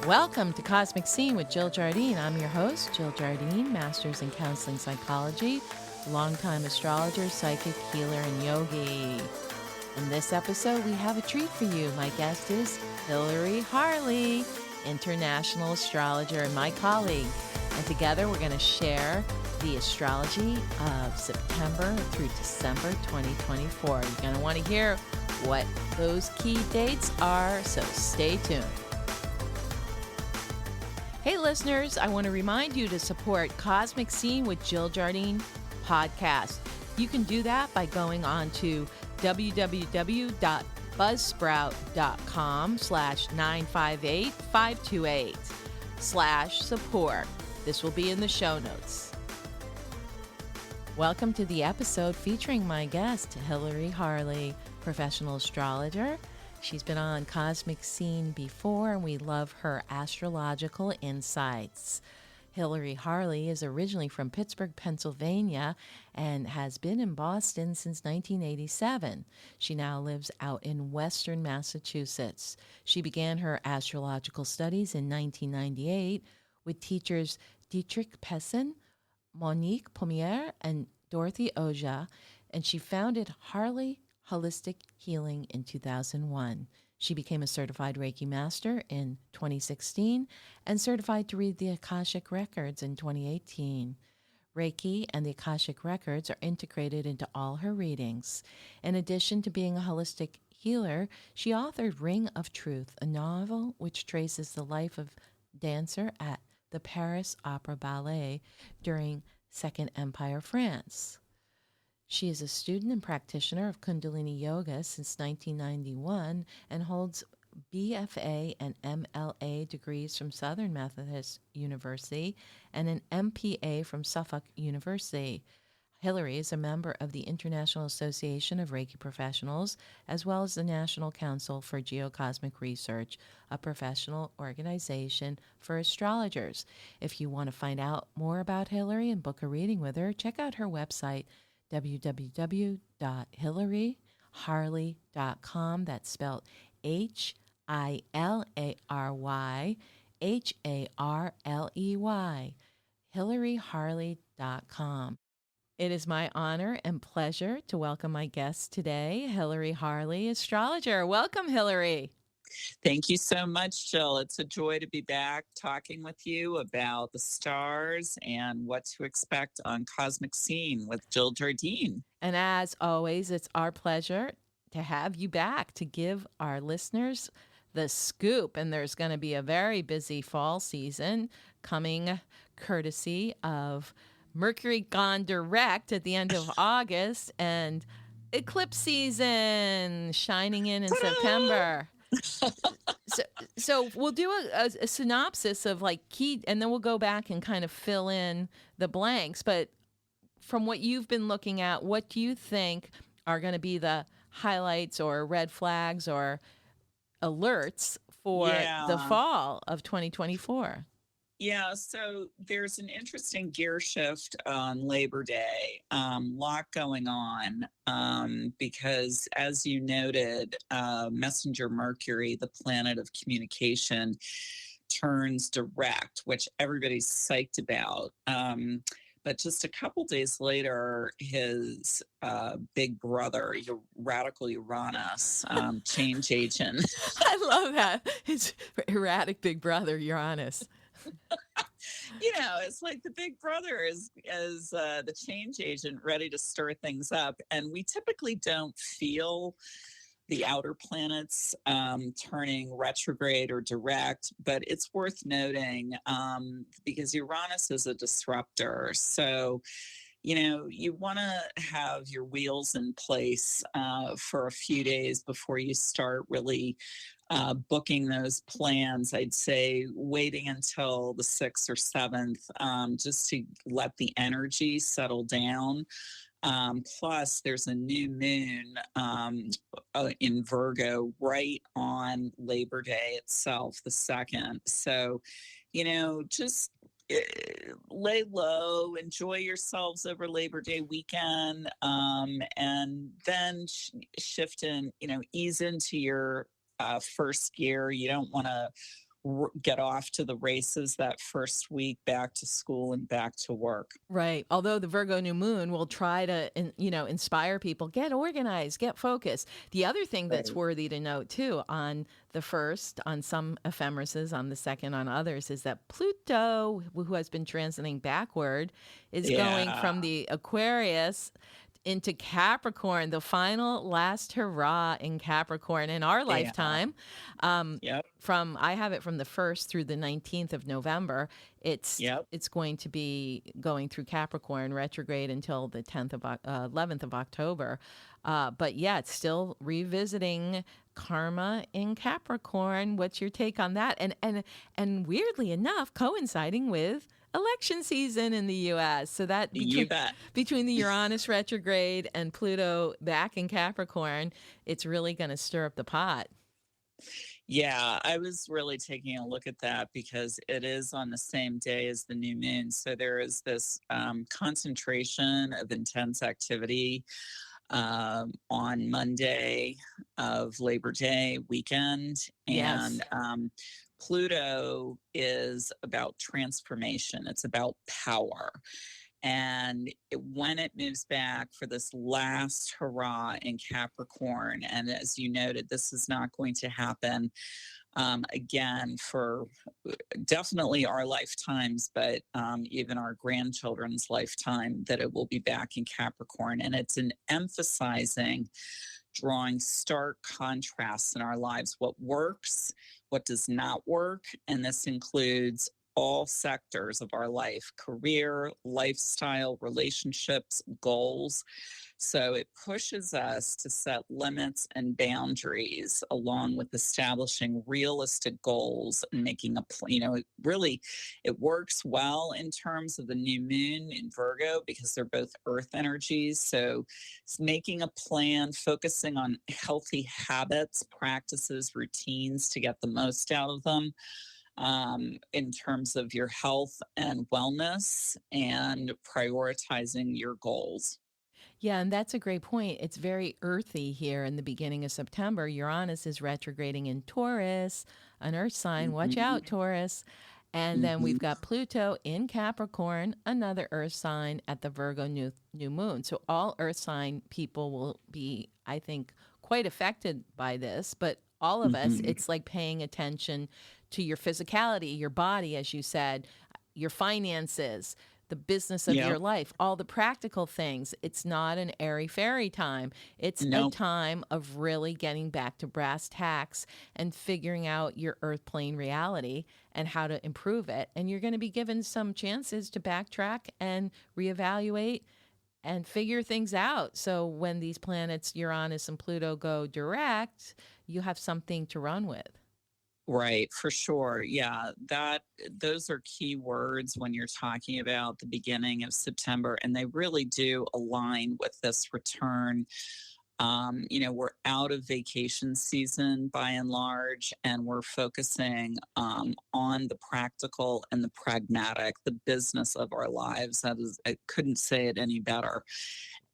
Welcome to Cosmic Scene with Jill Jardine. I'm your host, Jill Jardine, Master's in Counseling Psychology, longtime astrologer, psychic, healer, and yogi. In this episode, we have a treat for you. My guest is Hillary Harley, international astrologer and my colleague. And together, we're going to share the astrology of September through December 2024. You're going to want to hear what those key dates are, so stay tuned. Hey listeners, I want to remind you to support Cosmic Scene with Jill Jardine podcast. You can do that by going on to www.buzzsprout.com/958528/support. This will be in the show notes. Welcome to the episode featuring my guest, Hillary Harley, professional astrologer. She's been on Cosmic Scene before, and we love her astrological insights. Hillary Harley is originally from Pittsburgh, Pennsylvania, and has been in Boston since 1987. She now lives out in Western Massachusetts. She began her astrological studies in 1998 with teachers Dietrich Pessin, Monique Pommier, and Dorothy Oja, and she founded Harley Holistic Healing in 2001. She became a certified Reiki master in 2016 and certified to read the Akashic Records in 2018. Reiki and the Akashic Records are integrated into all her readings. In addition to being a holistic healer, she authored Ring of Truth, a novel which traces the life of dancer at the Paris Opera Ballet during Second Empire France. She is a student and practitioner of Kundalini Yoga since 1991 and holds BFA and MLA degrees from Southern Methodist University and an MPA from Suffolk University. Hillary is a member of the International Association of Reiki Professionals, as well as the National Council for Geocosmic Research, a professional organization for astrologers. If you want to find out more about Hillary and book a reading with her, check out her website, www.hillaryharley.com. That's spelled HILARYHARLEY, hillaryharley.com. It is my honor and pleasure to welcome my guest today, Hillary Harley, astrologer. Welcome, Hillary. Thank you so much, Jill. It's a joy to be back talking with you about the stars and what to expect on Cosmic Scene with Jill Jardine. And as always, it's our pleasure to have you back to give our listeners the scoop. And there's going to be a very busy fall season coming courtesy of Mercury gone direct at the end of August and eclipse season shining in September. So we'll do a synopsis of like key, and then we'll go back and kind of fill in the blanks. But from what you've been looking at, what do you think are going to be the highlights or red flags or alerts for the fall of 2024? Yeah, so there's an interesting gear shift on Labor Day, lot going on, because as you noted, Messenger Mercury, the planet of communication, turns direct, which everybody's psyched about. But just a couple days later, his big brother, radical Uranus, change agent. I love that. His erratic big brother, Uranus. It's like the big brother is the change agent ready to stir things up. And we typically don't feel the outer planets turning retrograde or direct, but it's worth noting because Uranus is a disruptor. So, you want to have your wheels in place for a few days before you start really booking those plans. I'd say waiting until the 6th or 7th just to let the energy settle down. Plus, there's a new moon in Virgo right on Labor Day itself, the 2nd. So, just lay low, enjoy yourselves over Labor Day weekend, and then shift in, ease into your first gear. You don't want to get off to the races that first week, back to school and back to work. Right. Although the Virgo new moon will try to, inspire people, get organized, get focused. The other thing that's Right. worthy to note too, on the first, on some ephemerises, on the second, on others, is that Pluto, who has been transiting backward, is going Yeah. from the Aquarius into Capricorn, the final last hurrah in Capricorn in our Yeah. lifetime. Yep. I have it from the 1st through the 19th of November. Yep. It's going to be going through Capricorn retrograde until the 11th of October. But yeah, it's still revisiting karma in Capricorn. What's your take on that? And weirdly enough, coinciding with election season in the U.S. So that You bet. between the Uranus retrograde and Pluto back in Capricorn, it's really going to stir up the pot. Yeah, I was really taking a look at that because it is on the same day as the new moon. So there is this concentration of intense activity on Monday of Labor Day weekend. Yes. And Pluto is about transformation, it's about power. And when it moves back for this last hurrah in Capricorn, and as you noted, this is not going to happen again for definitely our lifetimes, but even our grandchildren's lifetime, that it will be back in Capricorn. And it's an emphasizing, drawing stark contrasts in our lives, what works, what does not work. And this includes all sectors of our life: career, lifestyle, relationships, goals. So it pushes us to set limits and boundaries, along with establishing realistic goals and making a plan. It works well in terms of the new moon in Virgo because they're both earth energies. So it's making a plan, focusing on healthy habits, practices, routines to get the most out of them. In terms of your health and wellness, and prioritizing your goals. Yeah, and that's a great point. It's very earthy here in the beginning of September. Uranus is retrograding in Taurus, an earth sign. Watch Mm-hmm. out, Taurus. And then Mm-hmm. we've got Pluto in Capricorn, another earth sign at the Virgo new moon. So all earth sign people will be, I think, quite affected by this. But all of us, Mm-hmm. it's like paying attention to your physicality, your body, as you said, your finances, the business of your Yep. life, all the practical things. It's not an airy fairy time. It's a Nope. time of really getting back to brass tacks and figuring out your earth plane reality and how to improve it. And you're going to be given some chances to backtrack and reevaluate and figure things out. So when these planets, Uranus and Pluto, go direct, you have something to run with. Right, for sure. Yeah, those are key words when you're talking about the beginning of September, and they really do align with this return. We're out of vacation season by and large, and we're focusing on the practical and the pragmatic, the business of our lives. I couldn't say it any better.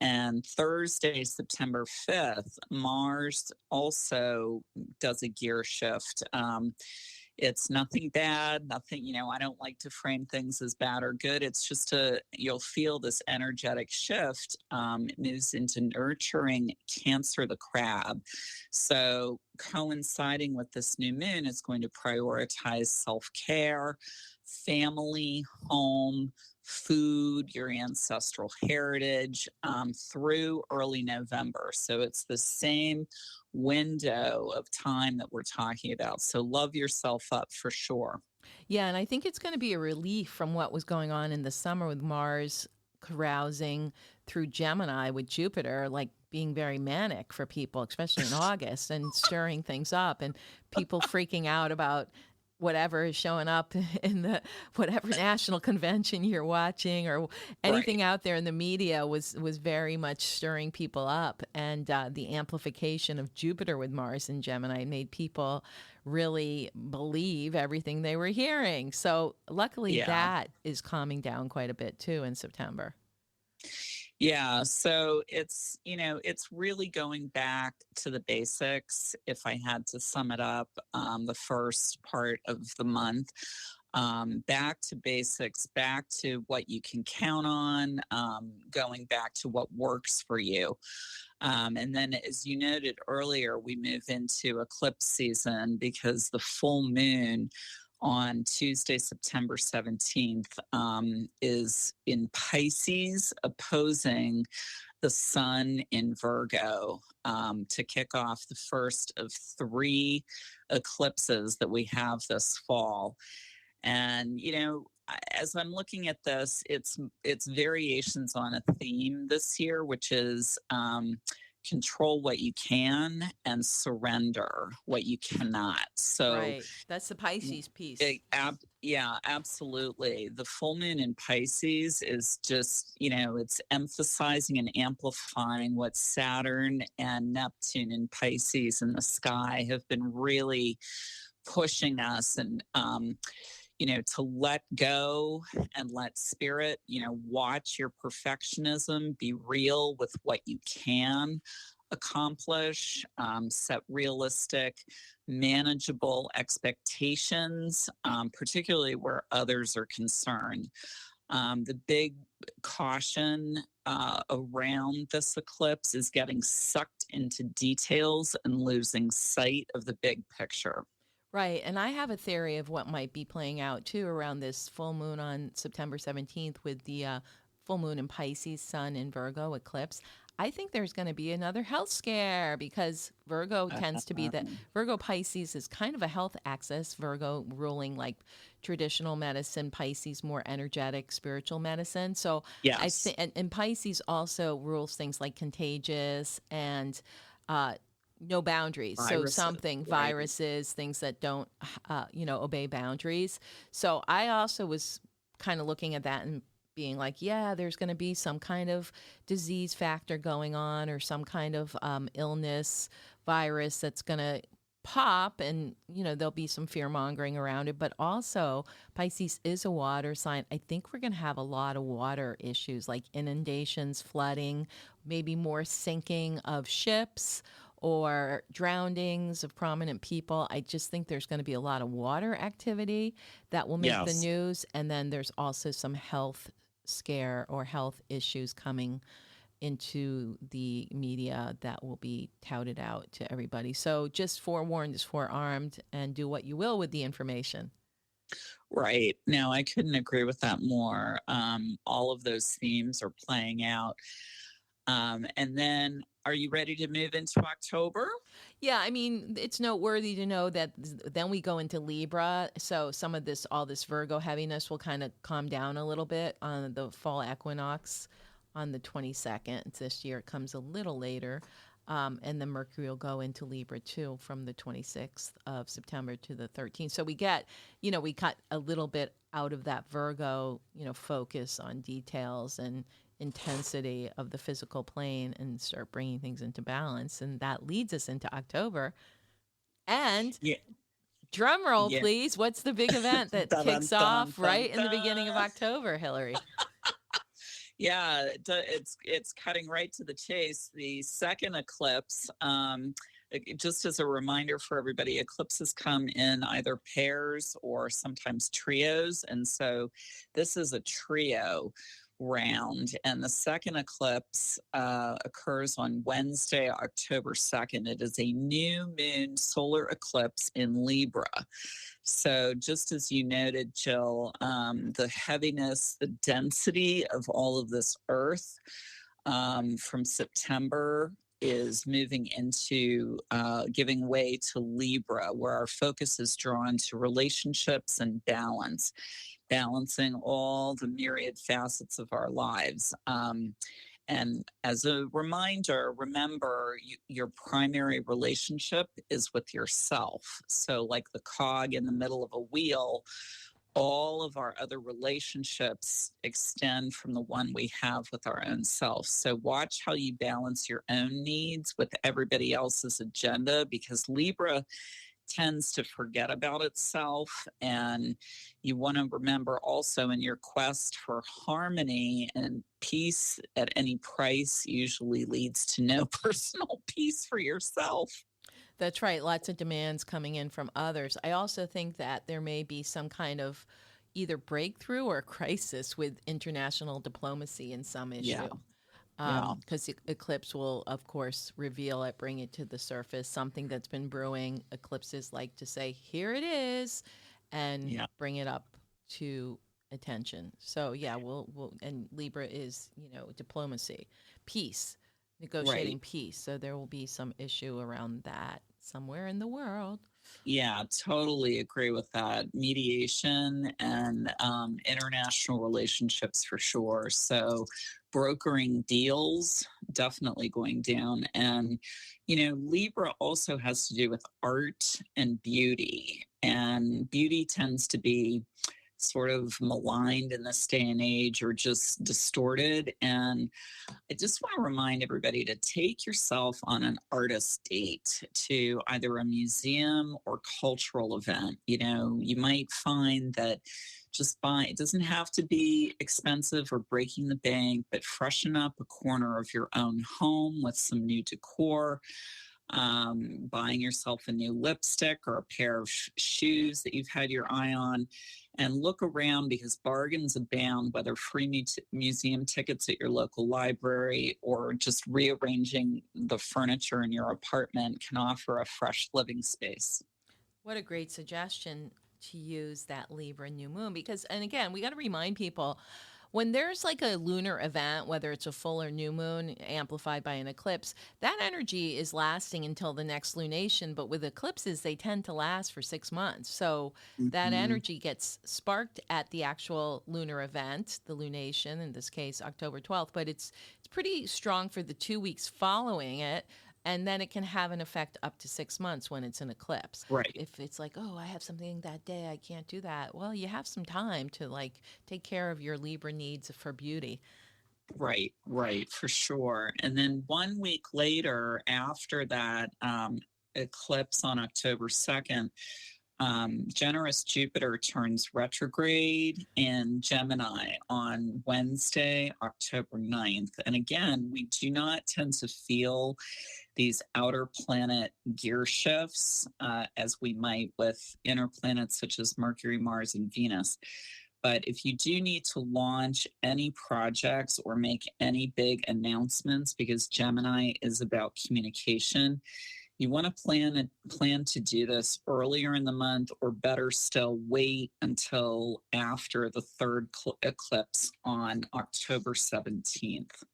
And Thursday, September 5th, Mars also does a gear shift. It's nothing bad, nothing, I don't like to frame things as bad or good. It's just you'll feel this energetic shift. It moves into nurturing Cancer the crab. So coinciding with this new moon, it's going to prioritize self-care, family, home, food, your ancestral heritage, through early November. So it's the same window of time that we're talking about. So love yourself up for sure. Yeah, and I think it's going to be a relief from what was going on in the summer with Mars carousing through Gemini with Jupiter, like being very manic for people, especially in August, and stirring things up and people freaking out about whatever is showing up in the whatever national convention you're watching, or anything Right. out there in the media was very much stirring people up. And the amplification of Jupiter with Mars and Gemini made people really believe everything they were hearing. So luckily Yeah. that is calming down quite a bit too in September. Yeah, so it's really going back to the basics. If I had to sum it up, the first part of the month, back to basics, back to what you can count on, going back to what works for you. And then, as you noted earlier, we move into eclipse season because the full moon on Tuesday, September 17th, is in Pisces, opposing the sun in Virgo, to kick off the first of three eclipses that we have this fall. And, as I'm looking at this, it's variations on a theme this year, which is control what you can and surrender what you cannot. So, Right. That's the Pisces piece. yeah, absolutely. The full moon in Pisces is just, it's emphasizing and amplifying what Saturn and Neptune in Pisces in the sky have been really pushing us, and to let go and let spirit, watch your perfectionism, be real with what you can accomplish, set realistic, manageable expectations, particularly where others are concerned. The big caution around this eclipse is getting sucked into details and losing sight of the big picture. Right. And I have a theory of what might be playing out too around this full moon on September 17th with the full moon in Pisces, sun in Virgo eclipse. I think there's going to be another health scare because Virgo tends to be Virgo Pisces is kind of a health axis. Virgo ruling like traditional medicine, Pisces more energetic, spiritual medicine. So yes. I think, and Pisces also rules things like contagious and no boundaries. Viruses, so something, right. Viruses, things that don't, obey boundaries. So I also was kind of looking at that and being like, yeah, there's going to be some kind of disease factor going on or some kind of illness, virus that's going to pop, and there'll be some fear mongering around it. But also Pisces is a water sign. I think we're going to have a lot of water issues like inundations, flooding, maybe more sinking of ships or drownings of prominent people. I just think there's going to be a lot of water activity that will make the Yes. news. And then there's also some health scare or health issues coming into the media that will be touted out to everybody. So just forewarned is forearmed, and do what you will with the information. Right. No, I couldn't agree with that more. All of those themes are playing out. And then, are you ready to move into October? Yeah, I mean, it's noteworthy to know that then we go into Libra. So some of all this Virgo heaviness will kind of calm down a little bit on the fall equinox on the 22nd. This year it comes a little later. And then Mercury will go into Libra too from the 26th of September to the 13th. So we get, we cut a little bit out of that Virgo, focus on details and intensity of the physical plane and start bringing things into balance. And that leads us into October. And Yeah. drum roll, please. What's the big event that kicks off right in the beginning of October, Hillary? Yeah, it's cutting right to the chase. The second eclipse, just as a reminder for everybody, eclipses come in either pairs or sometimes trios. And so this is a trio round. And the second eclipse occurs on Wednesday, October 2nd. It is a new moon solar eclipse in Libra. So just as you noted, Jill, the heaviness, the density of all of this Earth from September is moving into giving way to Libra, where our focus is drawn to relationships and balance, balancing all the myriad facets of our lives. And as a reminder, remember your primary relationship is with yourself. So like the cog in the middle of a wheel, all of our other relationships extend from the one we have with our own self. So watch how you balance your own needs with everybody else's agenda, because Libra tends to forget about itself. And you want to remember also, in your quest for harmony and peace at any price usually leads to no personal peace for yourself. That's right. Lots of demands coming in from others. I also think that there may be some kind of either breakthrough or crisis with international diplomacy in some issue. Yeah. Because eclipse will, of course, reveal it, bring it to the surface, something that's been brewing. Eclipses like to say, here it is, and Yeah. bring it up to attention. So yeah, and Libra is, diplomacy, peace, negotiating Right. peace. So there will be some issue around that somewhere in the world. Yeah, totally agree with that. Mediation and international relationships for sure. So, brokering deals definitely going down. And, Libra also has to do with art and beauty. And beauty tends to be sort of maligned in this day and age, or just distorted. And I just want to remind everybody to take yourself on an artist date to either a museum or cultural event. You might find that just it doesn't have to be expensive or breaking the bank, but freshen up a corner of your own home with some new decor. Buying yourself a new lipstick or a pair of shoes that you've had your eye on, and look around, because bargains abound, whether free museum tickets at your local library or just rearranging the furniture in your apartment can offer a fresh living space. What a great suggestion to use that Libra new moon, because, and again, we got to remind people, when there's like a lunar event, whether it's a full or new moon amplified by an eclipse, that energy is lasting until the next lunation. But with eclipses, they tend to last for 6 months. So that energy gets sparked at the actual lunar event, the lunation, in this case, October 12th. But it's pretty strong for the 2 weeks following it. And then it can have an effect up to 6 months when it's an eclipse. Right. If it's like, oh, I have something that day, I can't do that. Well, you have some time to take care of your Libra needs for beauty. Right, for sure. And then 1 week later, after that eclipse on October 2nd, generous Jupiter turns retrograde in Gemini on Wednesday, October 9th. And again, we do not tend to feel these outer planet gear shifts as we might with inner planets such as Mercury, Mars, and Venus. But if you do need to launch any projects or make any big announcements, because Gemini is about communication, you want to plan to do this earlier in the month, or better still, wait until after the third eclipse on October 17th.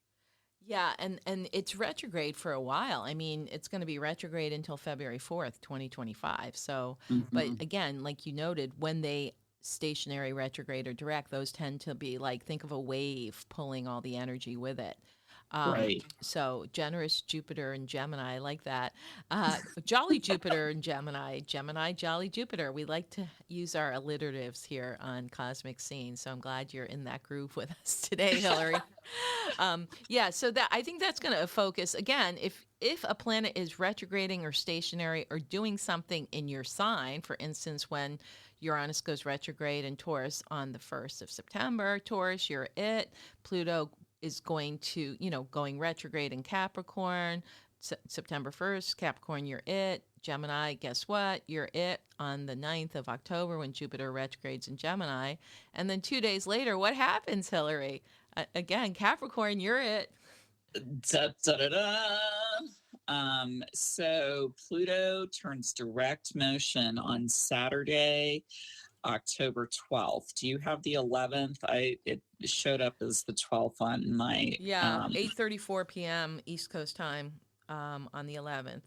Yeah, and it's retrograde for a while. I mean, it's going to be retrograde until February 4th, 2025. So, but again, like you noted, when they stationary, retrograde, or direct, those tend to be think of a wave pulling all the energy with it. Right. So generous Jupiter and Gemini, I like that. Jolly Jupiter and Gemini, jolly Jupiter. We like to use our alliteratives here on Cosmic Scene. So I'm glad you're in that groove with us today, Hillary. So that, I think that's going to focus again. If a planet is retrograding or stationary or doing something in your sign, for instance, when Uranus goes retrograde in Taurus on the 1st of September, Taurus, you're it. Pluto is going to, going retrograde in Capricorn, September 1st, Capricorn, you're it. Gemini, guess what? You're it on the 9th of October when Jupiter retrogrades in Gemini. And then 2 days later, what happens, Hillary? Again, Capricorn, you're it. Da, da, da, da. So Pluto turns direct motion on Saturday, October 12th. Do you have the 11th? It showed up as the 12th on my 8:34 p.m. East Coast time on the 11th.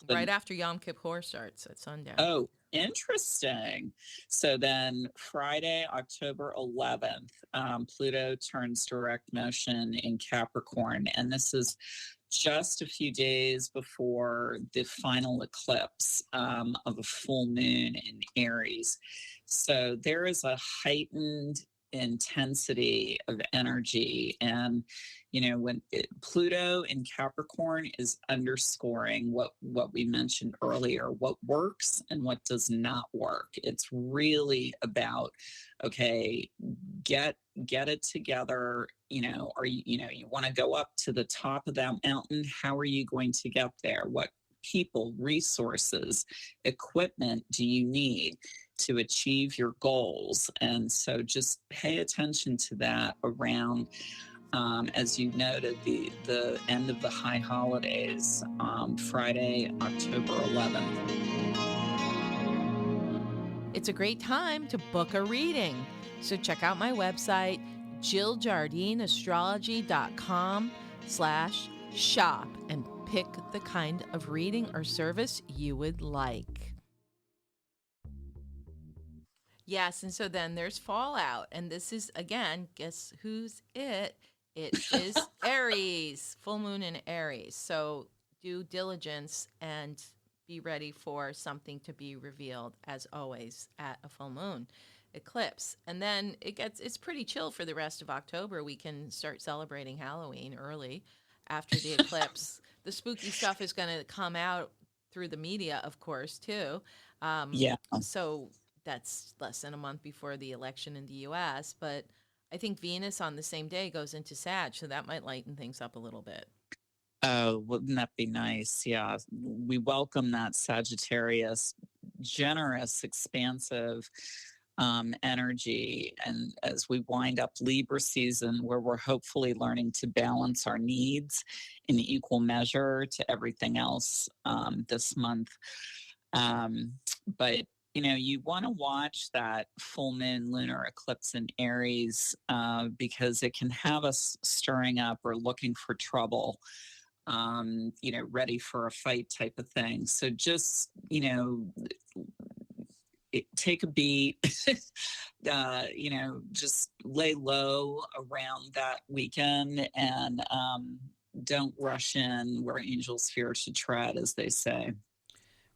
Right after Yom Kippur starts at sundown. Oh, interesting. So then Friday, October 11th, Pluto turns direct motion in Capricorn, and this is just a few days before the final eclipse of a full moon in Aries. So there is a heightened intensity of energy. And when Pluto in Capricorn is underscoring what we mentioned earlier, what works and what does not work. It's really about, okay, get it together. Are you want to go up to the top of that mountain? How are you going to get there? What people, resources, equipment do you need to achieve your goals? And so just pay attention to that around, as you noted, the end of the high holidays, Friday, October 11th. It's a great time to book a reading. So check out my website, jilljardineastrology.com/shop, and pick the kind of reading or service you would like. Yes, and so then there's fallout. And this is, again, guess who's it? It is Aries, full moon in Aries. So do diligence and be ready for something to be revealed, as always, at a full moon eclipse. And then it's pretty chill for the rest of October. We can start celebrating Halloween early after the eclipse. The spooky stuff is going to come out through the media, of course, too. So that's less than a month before the election in the U.S., but I think Venus on the same day goes into Sag, so that might lighten things up a little bit. Oh, wouldn't that be nice? Yeah, we welcome that Sagittarius, generous, expansive energy. And as we wind up Libra season, where we're hopefully learning to balance our needs in equal measure to everything else this month. But you want to watch that full moon lunar eclipse in Aries because it can have us stirring up or looking for trouble, ready for a fight type of thing. So just, take a beat, just lay low around that weekend and don't rush in where angels fear to tread, as they say.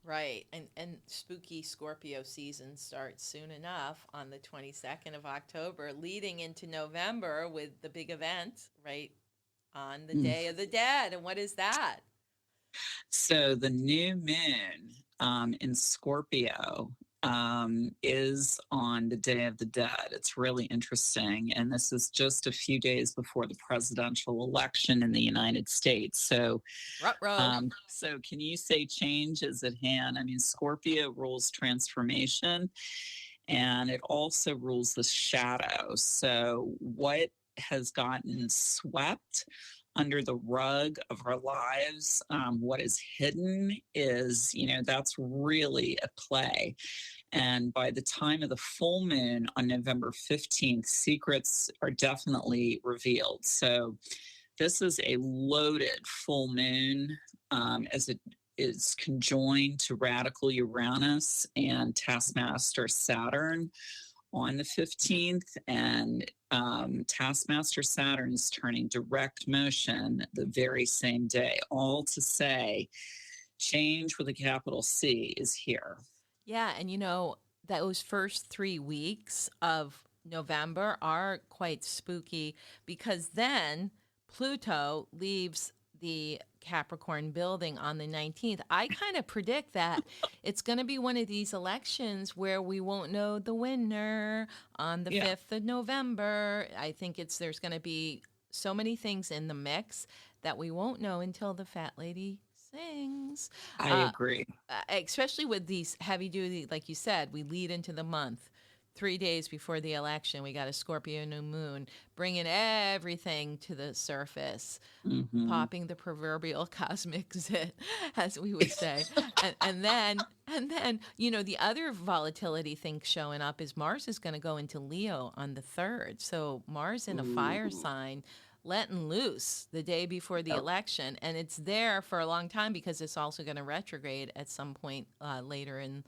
Right. And spooky Scorpio season starts soon enough on the 22nd of October, leading into November with the big event, right, on the Day of the Dead. And what is that? So the new moon in Scorpio is on the Day of the Dead. It's really interesting. And this is just a few days before the presidential election in the United States. So, so can you say change is at hand? I mean, Scorpio rules transformation, and it also rules the shadow. So what has gotten swept under the rug of our lives, what is hidden is, that's really at play. And by the time of the full moon on November 15th, secrets are definitely revealed. So this is a loaded full moon, as it is conjoined to radical Uranus and taskmaster Saturn on the 15th, and taskmaster Saturn is turning direct motion the very same day. All to say, change with a capital C is here. Yeah, and those first 3 weeks of November are quite spooky because then Pluto leaves the Capricorn building on the 19th. I kind of predict that it's going to be one of these elections where we won't know the winner on the 5th of November. I think there's going to be so many things in the mix that we won't know until the fat lady sings. I agree. Especially with these heavy duty, like you said, we lead into the month. 3 days before the election, we got a Scorpio new moon, bringing everything to the surface, popping the proverbial cosmic zit, as we would say. and then, the other volatility thing showing up is Mars is going to go into Leo on the 3rd. So Mars in a fire sign, letting loose the day before the election, and it's there for a long time because it's also going to retrograde at some point later in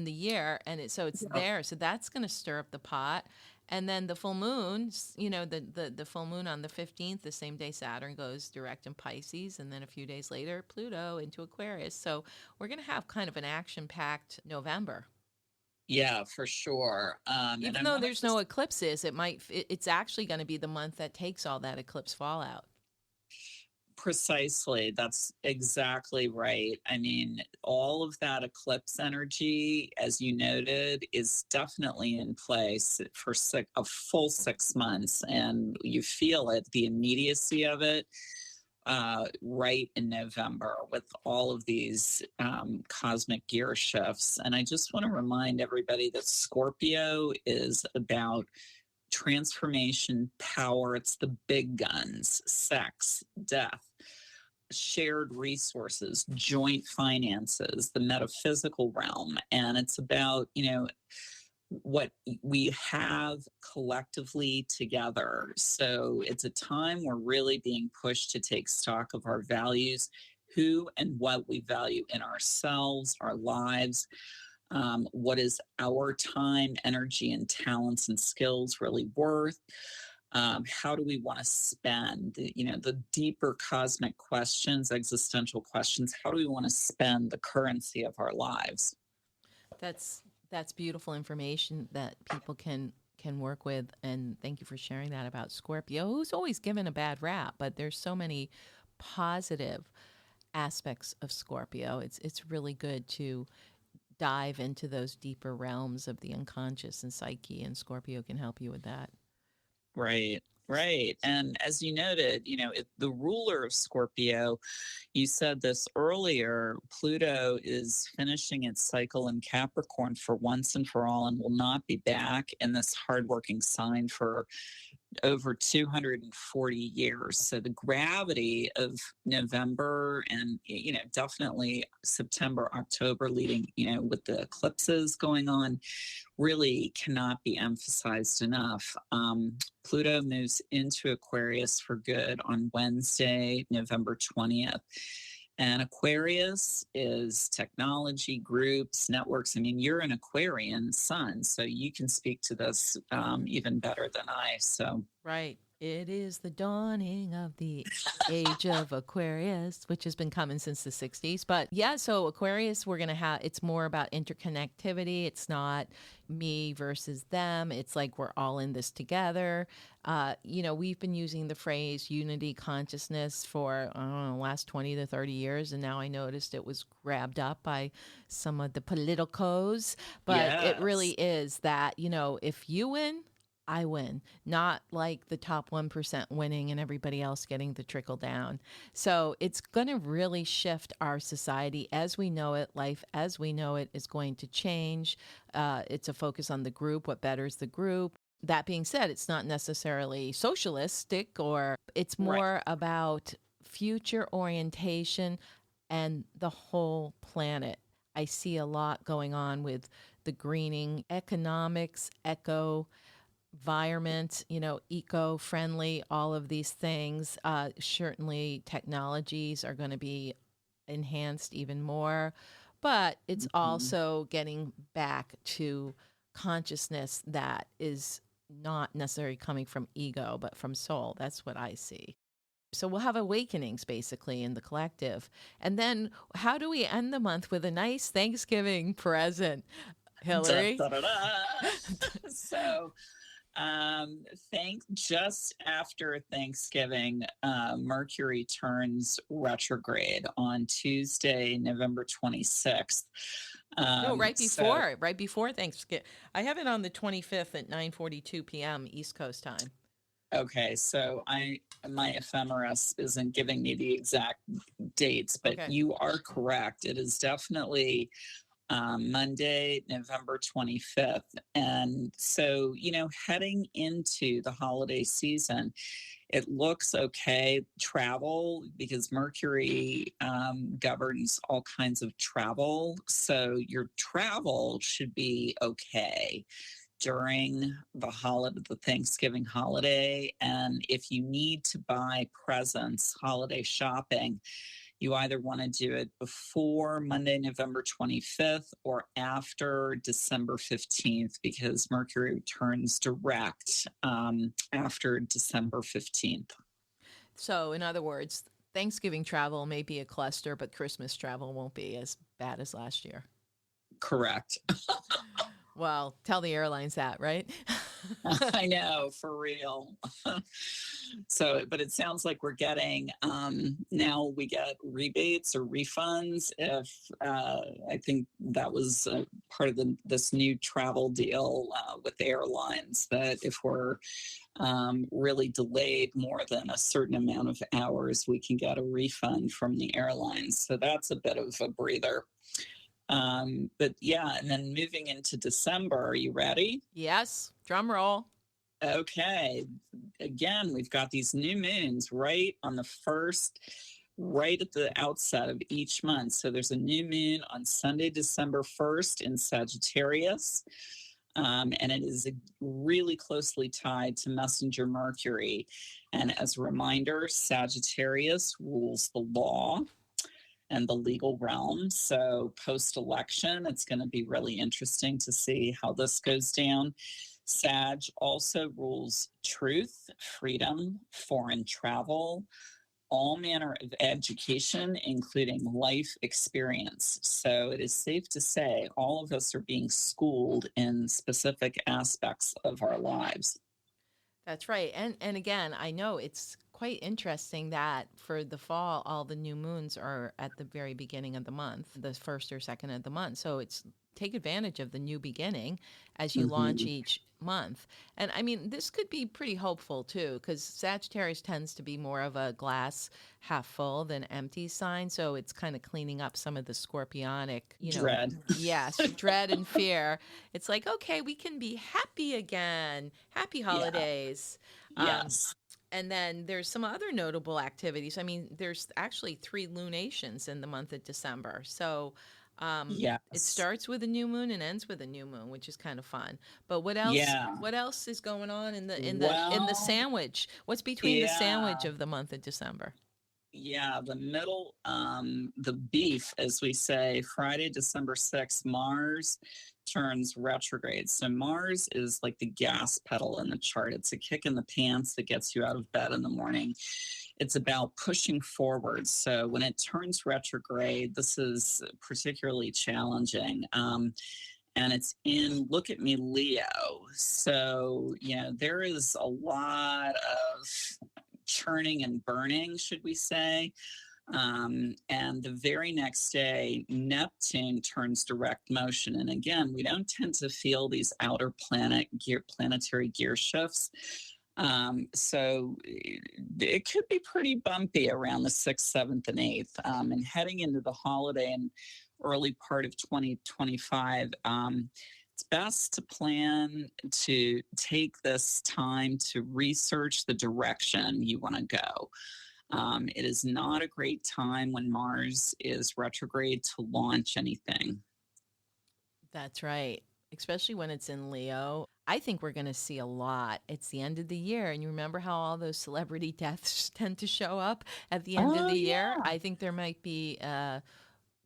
the year, and it's there. So that's going to stir up the pot. And then the full moon, the full moon on the 15th, the same day Saturn goes direct in Pisces, and then a few days later Pluto into Aquarius. So we're going to have kind of an action-packed November. Yeah, for sure. And Even I though want to there's no just eclipses, it's actually going to be the month that takes all that eclipse fallout. precisely, that's exactly right. I mean, all of that eclipse energy, as you noted, is definitely in place for a full 6 months. And you feel it, the immediacy of it, right in November with all of these cosmic gear shifts. And I just want to remind everybody that Scorpio is about transformation, power. It's the big guns, sex, death, shared resources, joint finances, the metaphysical realm. And it's about, what we have collectively together. So it's a time we're really being pushed to take stock of our values, who and what we value in ourselves, our lives. What is our time, energy, and talents and skills really worth? How do we want to spend, the deeper cosmic questions, existential questions? How do we want to spend the currency of our lives? That's that's beautiful information that people can work with, and thank you for sharing that about Scorpio, who's always given a bad rap, but there's so many positive aspects of Scorpio. It's really good to dive into those deeper realms of the unconscious and psyche, and Scorpio can help you with that. Right, right. And as you noted, the ruler of Scorpio, you said this earlier, Pluto is finishing its cycle in Capricorn for once and for all and will not be back in this hardworking sign for over 240 years. So the gravity of November and, definitely September, October leading, with the eclipses going on, really cannot be emphasized enough. Pluto moves into Aquarius for good on Wednesday, November 20th. And Aquarius is technology, groups, networks. I mean, you're an Aquarian sun, so you can speak to this even better than I. So, Right. It is the dawning of the age of Aquarius, which has been coming since the 60s. But yeah, so Aquarius, we're going to have, it's more about interconnectivity. It's not me versus them. It's like we're all in this together. We've been using the phrase unity consciousness for, I don't know, last 20 to 30 years. And now I noticed it was grabbed up by some of the politicos. But it really yes. is that, if you win, I win, not like the top 1% winning and everybody else getting the trickle down. So it's going to really shift our society as we know it. Life as we know it is going to change. It's a focus on the group, what betters the group. That being said, it's not necessarily socialistic, or it's Right. more about future orientation and the whole planet. I see a lot going on with the greening, economics, environment, eco-friendly, all of these things. Certainly technologies are going to be enhanced even more, but it's Mhm. also getting back to consciousness that is not necessarily coming from ego, but from soul. That's what I see. So we'll have awakenings basically in the collective. And then how do we end the month with a nice Thanksgiving present, Da, Hillary? da, da, da. So, just after Thanksgiving, Mercury turns retrograde on Tuesday, November 26th. No, So, right before Thanksgiving. I have it on the 25th at 9:42 p.m. East Coast time. okay, so my ephemeris isn't giving me the exact dates, but Okay. you are correct. It is definitely Monday, November 25th. And so, heading into the holiday season, it looks okay. Travel, because Mercury governs all kinds of travel. So, your travel should be okay during the Thanksgiving holiday. And if you need to buy presents, holiday shopping, you either want to do it before Monday, November 25th or after December 15th, because Mercury returns direct after December 15th. So, in other words, Thanksgiving travel may be a cluster, but Christmas travel won't be as bad as last year. Correct. Well, tell the airlines that, right? I know, for real. So, but it sounds like we're getting now we get rebates or refunds if I think that was part of this new travel deal with the airlines, that if we're really delayed more than a certain amount of hours, we can get a refund from the airlines. So that's a bit of a breather. But yeah, and then moving into December, are you ready? Yes. Drum roll. Okay. Again, we've got these new moons right on the first, right at the outset of each month. So there's a new moon on Sunday, December 1st in Sagittarius. And it is really closely tied to Messenger Mercury. And as a reminder, Sagittarius rules the law and the legal realm. So post-election, it's going to be really interesting to see how this goes down. Sag also rules truth, freedom, foreign travel, all manner of education, including life experience. So it is safe to say all of us are being schooled in specific aspects of our lives. That's right. And again, I know it's quite interesting that for the fall, all the new moons are at the very beginning of the month, the first or second of the month. So it's take advantage of the new beginning as you launch each month. And I mean, this could be pretty hopeful too, because Sagittarius tends to be more of a glass half full than empty sign. So it's kind of cleaning up some of the scorpionic, Dread. Yes, dread and fear. It's like, okay, we can be happy again. Happy holidays. Yes. And then there's some other notable activities. I mean, there's actually 3 lunations in the month of December. So Yes. it starts with a new moon and ends with a new moon, which is kind of fun. But what else? Yeah. What else is going on in the sandwich? What's between the sandwich of the month of December? Yeah, the middle, the beef, as we say, Friday, December 6th, Mars turns retrograde. So Mars is like the gas pedal in the chart. It's a kick in the pants that gets you out of bed in the morning. It's about pushing forward. So when it turns retrograde, this is particularly challenging. And it's in, look at me, Leo. So, there is a lot of churning and burning, should we say. And the very next day, Neptune turns direct motion. And again, we don't tend to feel these outer planetary gear shifts. So it could be pretty bumpy around the 6th, 7th, and 8th. And heading into the holiday and early part of 2025, it's best to plan to take this time to research the direction you want to go. It is not a great time when Mars is retrograde to launch anything. That's right. Especially when it's in Leo. I think we're going to see a lot. It's the end of the year. And you remember how all those celebrity deaths tend to show up at the end of the year? I think there might be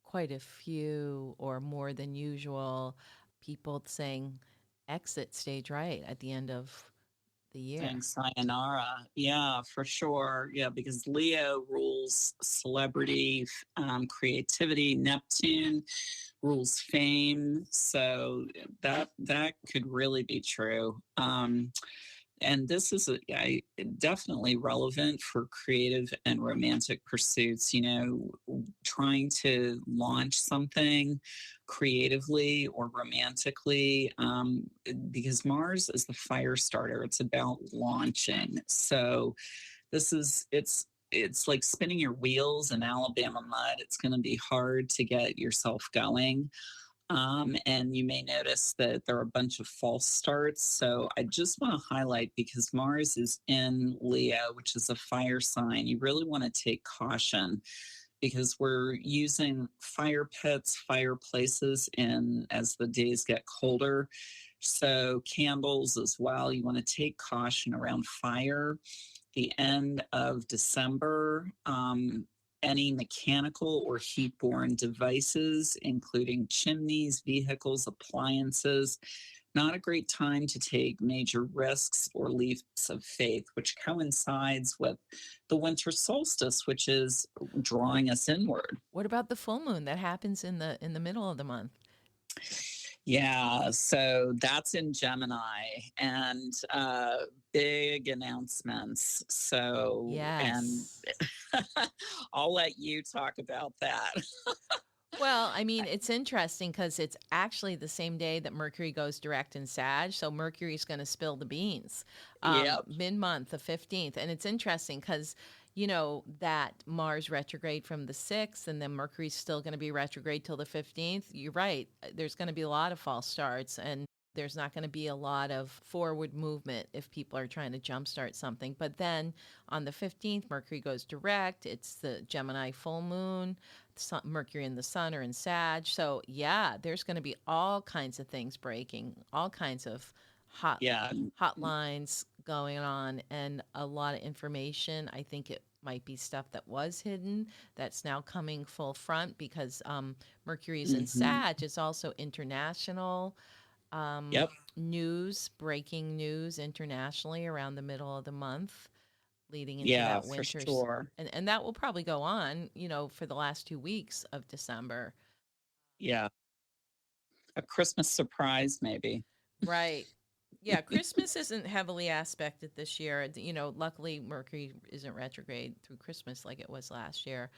quite a few or more than usual people saying exit stage right at the end of the year. Thanks, sayonara. Yeah, for sure. Yeah, because Leo rules celebrity, creativity. Neptune rules fame. So that could really be true. And this is definitely relevant for creative and romantic pursuits, trying to launch something creatively or romantically, because Mars is the fire starter. It's about launching. So it's like spinning your wheels in Alabama mud. It's going to be hard to get yourself going. And you may notice that there are a bunch of false starts. So I just want to highlight, because Mars is in Leo, which is a fire sign, you really want to take caution, because we're using fire pits, fireplaces as the days get colder. So candles as well. You want to take caution around fire. The end of December, any mechanical or heat-borne devices, including chimneys, vehicles, appliances. Not a great time to take major risks or leaps of faith, which coincides with the winter solstice, which is drawing us inward. What about the full moon that happens in the middle of the month? Yeah, so that's in Gemini and big announcements. So, and Yes. I'll let you talk about that. Well, I mean, it's interesting because it's actually the same day that Mercury goes direct in Sag. So Mercury's going to spill the beans Yep. mid-month, the 15th. And it's interesting because, you know, that Mars retrograde from the 6th and then Mercury's still going to be retrograde till the 15th. You're right. There's going to be a lot of false starts and there's not going to be a lot of forward movement if people are trying to jumpstart something. But then on the 15th, Mercury goes direct. It's the Gemini full moon. Mercury and the Sun are in Sag. So, yeah, there's going to be all kinds of things breaking, all kinds of Yeah. hotlines going on, and a lot of information. I think it might be stuff that was hidden that's now coming full front because Mercury is in Hmm. Sag. It's also international Yep. news, breaking news internationally around the middle of the month, leading into Yeah, that for winter's. sure. And that will probably go on, you know, for the last 2 weeks of December. Yeah. A Christmas surprise, maybe. Right. Yeah, Christmas isn't heavily aspected this year. You know, luckily Mercury isn't retrograde through Christmas like it was last year.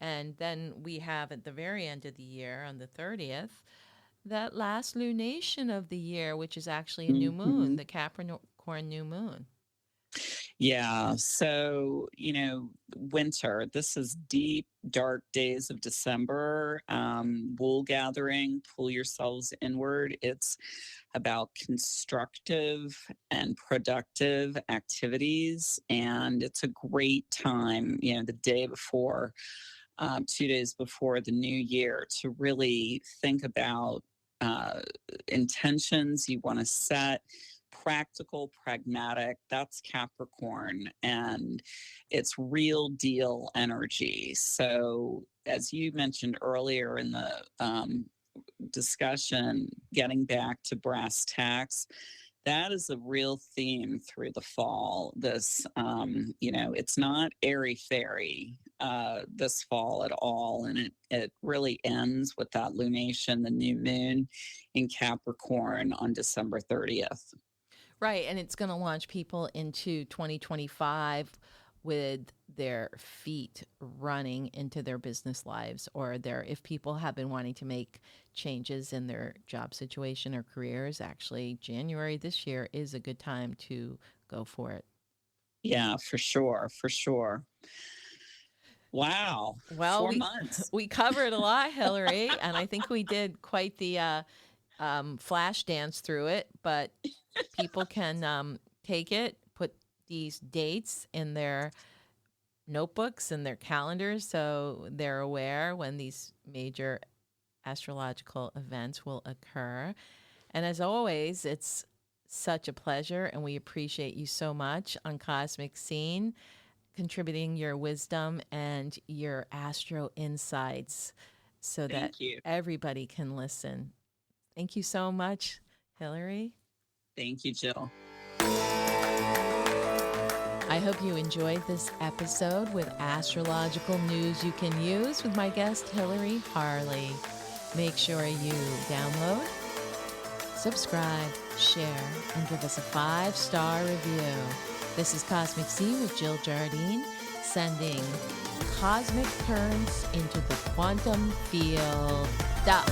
And then we have at the very end of the year on the 30th, that last lunation of the year, which is actually a new moon, Hmm. the Capricorn new moon. Yeah. So, winter, this is deep, dark days of December, wool gathering, pull yourselves inward. It's about constructive and productive activities. And it's a great time, the day before, 2 days before the new year to really think about uh, intentions you want to set, practical, pragmatic. That's Capricorn, and it's real deal energy. So, as you mentioned earlier in the discussion, getting back to brass tacks, that is a real theme through the fall. This, it's not airy fairy this fall at all. And it really ends with that lunation, the new moon in Capricorn on December 30th. Right. And it's going to launch people into 2025 with their feet running into their business lives, or if people have been wanting to make changes in their job situation or careers, actually January this year is a good time to go for it. Yeah, for sure. For sure. Wow. Well, 4 months. we covered a lot, Hillary, and I think we did quite the flash dance through it, but people can take it, put these dates in their notebooks and their calendars so they're aware when these major astrological events will occur. And as always, it's such a pleasure, and we appreciate you so much on Cosmic Scene, contributing your wisdom and your astro insights so that Thank you. everybody can listen. Thank you so much, Hillary. Thank you, Jill. I hope you enjoyed this episode with astrological news you can use with my guest, Hillary Harley. Make sure you download, subscribe, share, and give us a 5-star review. This is Cosmic Scene with Jill Jardine, sending cosmic currents into the quantum field. Duh.